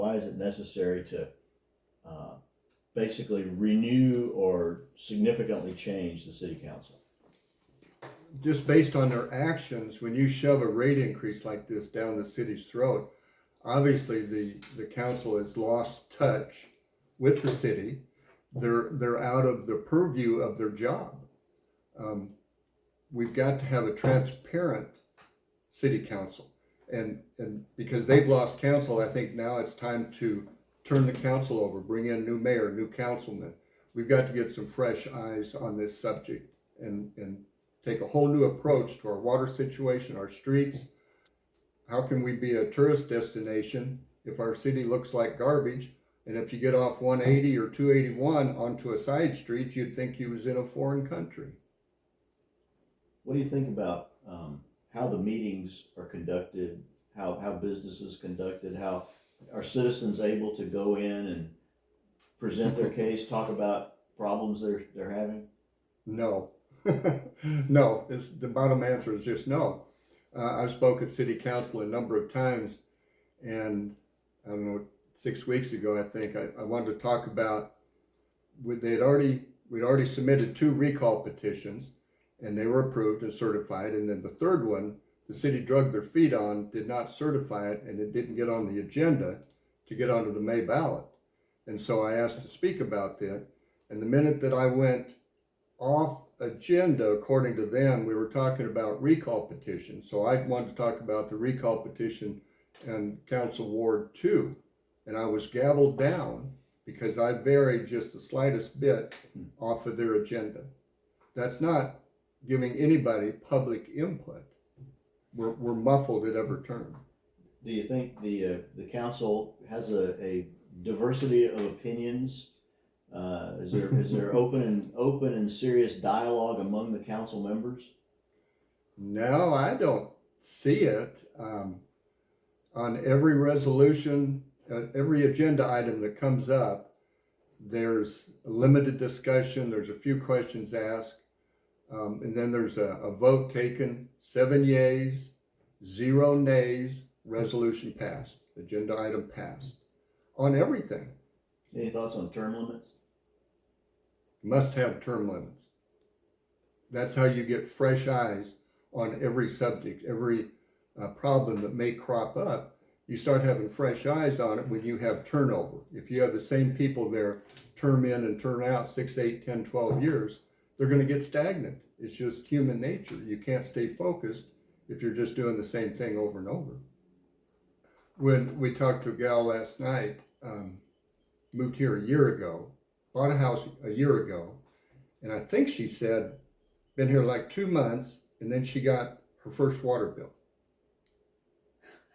Why is it necessary to basically renew or significantly change the city council? Just based on their actions, when you shove a rate increase like this down the city's throat, obviously the council has lost touch with the city. They're out of the purview of their job. We've got to have a transparent city council, and because they've lost council, I think now it's time to turn the council over, bring in new mayor, new councilman. We've got to get some fresh eyes on this subject and take a whole new approach to our water situation, our streets. How can we be a tourist destination if our city looks like garbage? And if you get off 180 or 281 onto a side street, you'd think you was in a foreign country. What do you think about how the meetings are conducted, how business is conducted, how are citizens able to go in and present their case, talk about problems they're having? No. No, the bottom answer is just no. I've spoken at city council a number of times, and I don't know, 6 weeks ago, I think, I wanted to talk about, we'd already submitted 2 recall petitions, and they were approved and certified, and then the third one, the city dragged their feet on, did not certify it, and it didn't get on the agenda to get onto the May ballot. And so I asked to speak about that, and the minute that I went off agenda, according to them, we were talking about recall petitions. So I wanted to talk about the recall petition and Council Ward 2. And I was gavelled down because I varied just the slightest bit off of their agenda. That's not giving anybody public input. We're muffled at every turn. Do you think the council has a diversity of opinions? Is there open and serious dialogue among the council members? No, I don't see it. On every resolution, every agenda item that comes up, there's a limited discussion, there's a few questions asked, and then there's a vote taken, 7 yeas, 0 nays, resolution passed, agenda item passed, on everything. Any thoughts on term limits? Must have term limits. That's how you get fresh eyes on every subject, every problem that may crop up. You start having fresh eyes on it when you have turnover. If you have the same people there term in and turn out 6, 8, 10, 12 years, they're going to get stagnant. It's just human nature. You can't stay focused if you're just doing the same thing over and over. When we talked to a gal last night, moved here a year ago, bought a house a year ago, and I think she said, been here like 2 months, and then she got her first water bill.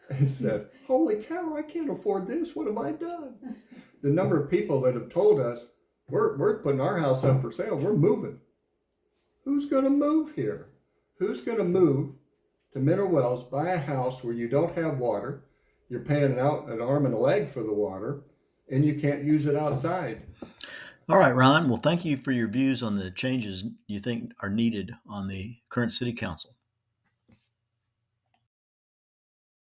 And said, holy cow, I can't afford this. What have I done? The number of people that have told us, we're putting our house up for sale, we're moving. Who's going to move here? Who's going to move to Mineral Wells, buy a house where you don't have water, you're paying out an arm and a leg for the water, and you can't use it outside? All right, Ron. Well, thank you for your views on the changes you think are needed on the current city council.